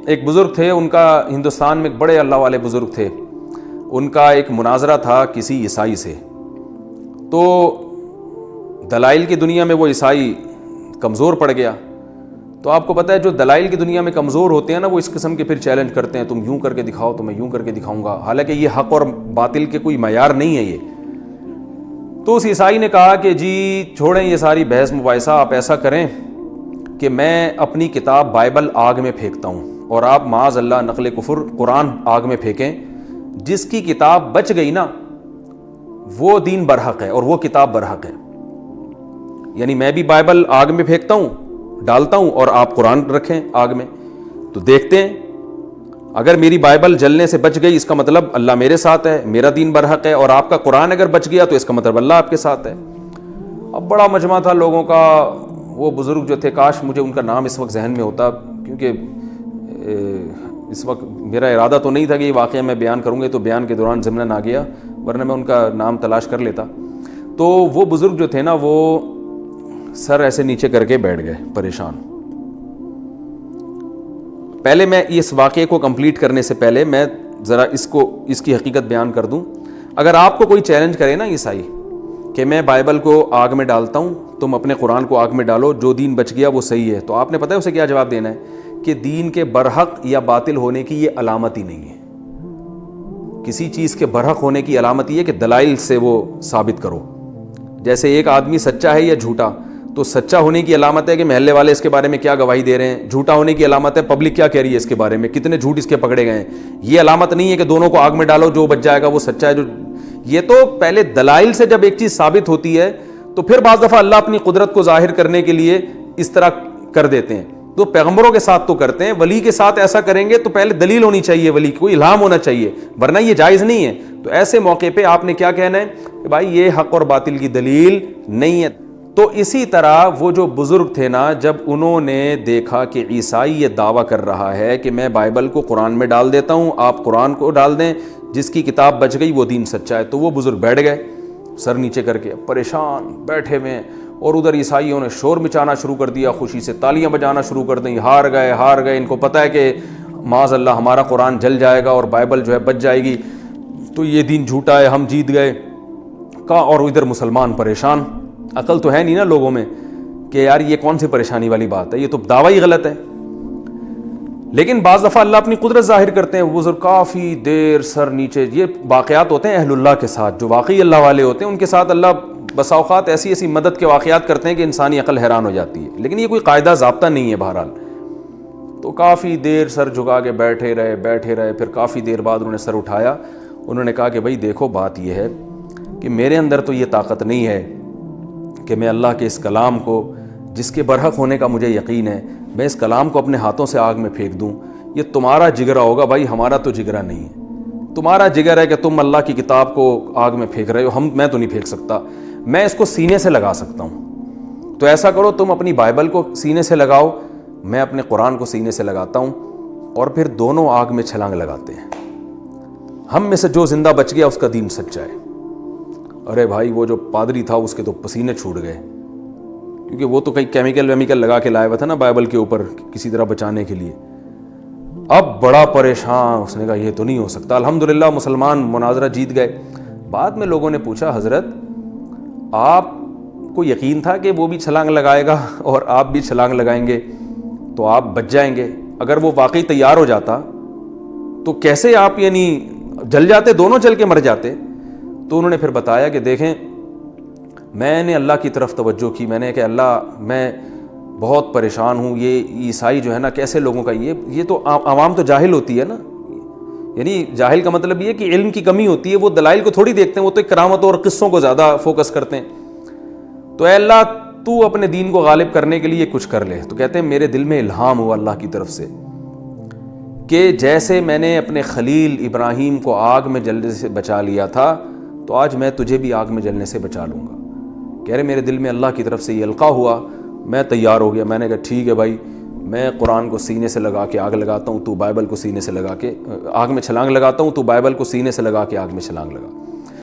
ایک بزرگ تھے، ان کا ہندوستان میں ایک بڑے اللہ والے بزرگ تھے، ان کا ایک مناظرہ تھا کسی عیسائی سے. تو دلائل کی دنیا میں وہ عیسائی کمزور پڑ گیا. تو آپ کو پتہ ہے جو دلائل کی دنیا میں کمزور ہوتے ہیں نا، وہ اس قسم کے پھر چیلنج کرتے ہیں، تم یوں کر کے دکھاؤ تو میں یوں کر کے دکھاؤں گا، حالانکہ یہ حق اور باطل کے کوئی معیار نہیں ہے یہ. تو اس عیسائی نے کہا کہ جی چھوڑیں یہ ساری بحث مباحثہ، آپ ایسا کریں کہ میں اپنی کتاب بائبل آگ میں پھینکتا ہوں اور آپ معاذ اللہ نقل کفر قرآن آگ میں پھینکیں. جس کی کتاب بچ گئی نا وہ دین برحق ہے اور وہ کتاب برحق ہے. یعنی میں بھی بائبل آگ میں پھینکتا ہوں، ڈالتا ہوں، اور آپ قرآن رکھیں آگ میں، تو دیکھتے ہیں اگر میری بائبل جلنے سے بچ گئی اس کا مطلب اللہ میرے ساتھ ہے، میرا دین برحق ہے، اور آپ کا قرآن اگر بچ گیا تو اس کا مطلب اللہ آپ کے ساتھ ہے. اب بڑا مجمع تھا لوگوں کا. وہ بزرگ جو تھے، کاش مجھے ان کا نام اس وقت ذہن میں ہوتا، کیونکہ اس وقت میرا ارادہ تو نہیں تھا کہ یہ واقعہ میں بیان کروں گا، تو بیان کے دوران ضمناً آ گیا، ورنہ میں ان کا نام تلاش کر لیتا. تو وہ بزرگ جو تھے نا، وہ سر ایسے نیچے کر کے بیٹھ گئے پریشان. پہلے میں اس واقعے کو کمپلیٹ کرنے سے پہلے میں ذرا اس کی حقیقت بیان کر دوں. اگر آپ کو کوئی چیلنج کرے نا عیسائی کہ میں بائبل کو آگ میں ڈالتا ہوں، تم اپنے قرآن کو آگ میں ڈالو، جو دین بچ گیا وہ صحیح ہے، تو آپ نے پتہ ہے اسے کیا جواب دینا ہے کہ دین کے برحق یا باطل ہونے کی یہ علامت ہی نہیں ہے. کسی چیز کے برحق ہونے کی علامت یہ ہے کہ دلائل سے وہ ثابت کرو. جیسے ایک آدمی سچا ہے یا جھوٹا، تو سچا ہونے کی علامت ہے کہ محلے والے اس کے بارے میں کیا گواہی دے رہے ہیں، جھوٹا ہونے کی علامت ہے پبلک کیا کہہ رہی ہے اس کے بارے میں، کتنے جھوٹ اس کے پکڑے گئے ہیں. یہ علامت نہیں ہے کہ دونوں کو آگ میں ڈالو، جو بچ جائے گا وہ سچا ہے. یہ تو پہلے دلائل سے جب ایک چیز ثابت ہوتی ہے تو پھر بعض دفعہ اللہ اپنی قدرت کو ظاہر کرنے کے لیے اس طرح کر دیتے ہیں. تو پیغمبروں کے ساتھ تو کرتے ہیں، ولی کے ساتھ ایسا کریں گے تو پہلے دلیل ہونی چاہیے، ولی کو کوئی الہام ہونا چاہیے، ورنہ یہ جائز نہیں ہے. تو ایسے موقع پہ آپ نے کیا کہنا ہے کہ بھائی یہ حق اور باطل کی دلیل نہیں ہے. تو اسی طرح وہ جو بزرگ تھے نا، جب انہوں نے دیکھا کہ عیسائی یہ دعویٰ کر رہا ہے کہ میں بائبل کو قرآن میں ڈال دیتا ہوں، آپ قرآن کو ڈال دیں، جس کی کتاب بچ گئی وہ دین سچا ہے، تو وہ بزرگ بیٹھ گئے سر نیچے کر کے پریشان بیٹھے ہوئے. اور ادھر عیسائیوں نے شور مچانا شروع کر دیا، خوشی سے تالیاں بجانا شروع کر دیں، ہار گئے. ان کو پتہ ہے کہ معاذ اللہ ہمارا قرآن جل جائے گا اور بائبل جو ہے بچ جائے گی، تو یہ دین جھوٹا ہے، ہم جیت گئے کا. اور ادھر مسلمان پریشان. عقل تو ہے نہیں نا لوگوں میں کہ یار یہ کون سی پریشانی والی بات ہے، یہ تو دعویٰ ہی غلط ہے. لیکن بعض دفعہ اللہ اپنی قدرت ظاہر کرتے ہیں. بزرگ کافی دیر سر نیچے، یہ واقعات ہوتے ہیں اہل اللہ کے ساتھ، جو واقعی اللہ والے ہوتے ہیں ان کے ساتھ اللہ بسا اوقات ایسی مدد کے واقعات کرتے ہیں کہ انسانی عقل حیران ہو جاتی ہے. لیکن یہ کوئی قاعدہ ضابطہ نہیں ہے بہرحال. تو کافی دیر سر جھکا کے بیٹھے رہے. پھر کافی دیر بعد انہوں نے سر اٹھایا. انہوں نے کہا کہ بھائی دیکھو بات یہ ہے کہ میرے اندر تو یہ طاقت نہیں ہے کہ میں اللہ کے اس کلام کو، جس کے برحق ہونے کا مجھے یقین ہے، میں اس کلام کو اپنے ہاتھوں سے آگ میں پھینک دوں. یہ تمہارا جگرا ہوگا بھائی، ہمارا تو جگرا نہیں ہے. تمہارا جگر ہے کہ تم اللہ کی کتاب کو آگ میں پھینک رہے ہو، میں تو نہیں پھینک سکتا. میں اس کو سینے سے لگا سکتا ہوں. تو ایسا کرو تم اپنی بائبل کو سینے سے لگاؤ، میں اپنے قرآن کو سینے سے لگاتا ہوں، اور پھر دونوں آگ میں چھلانگ لگاتے ہیں. ہم میں سے جو زندہ بچ گیا اس کا دین سچا ہے. ارے بھائی وہ جو پادری تھا اس کے تو پسینے چھوٹ گئے، کیونکہ وہ تو کئی کیمیکل لگا کے لائے ہوا تھا نا بائبل کے اوپر کسی طرح بچانے کے لیے. اب بڑا پریشان، اس نے کہا یہ تو نہیں ہو سکتا. الحمدللہ مسلمان مناظرہ جیت گئے. بعد میں لوگوں نے پوچھا حضرت آپ کو یقین تھا کہ وہ بھی چھلانگ لگائے گا اور آپ بھی چھلانگ لگائیں گے تو آپ بچ جائیں گے؟ اگر وہ واقعی تیار ہو جاتا تو کیسے آپ یعنی جل جاتے، دونوں جل کے مر جاتے. تو انہوں نے پھر بتایا کہ دیکھیں میں نے اللہ کی طرف توجہ کی، میں نے کہ اللہ میں بہت پریشان ہوں. یہ عیسائی جو ہے نا کیسے لوگوں کا یہ تو عوام تو جاہل ہوتی ہے نا، یعنی جاہل کا مطلب یہ کہ علم کی کمی ہوتی ہے، وہ دلائل کو تھوڑی دیکھتے ہیں، وہ تو کرامتوں اور قصوں کو زیادہ فوکس کرتے ہیں. تو اے اللہ تو اپنے دین کو غالب کرنے کے لیے کچھ کر لے. تو کہتے ہیں میرے دل میں الہام ہوا اللہ کی طرف سے کہ جیسے میں نے اپنے خلیل ابراہیم کو آگ میں جلنے سے بچا لیا تھا تو آج میں تجھے بھی آگ میں جلنے سے بچا لوں گا. کہہ رہے میرے دل میں اللہ کی طرف سے یہ القاء ہوا، میں تیار ہو گیا. میں نے کہا ٹھیک ہے بھائی، میں قرآن کو سینے سے لگا کے آگ لگاتا ہوں، تو بائبل کو سینے سے لگا کے آگ میں چھلانگ لگاتا ہوں، تو بائبل کو سینے سے لگا کے آگ میں چھلانگ لگا.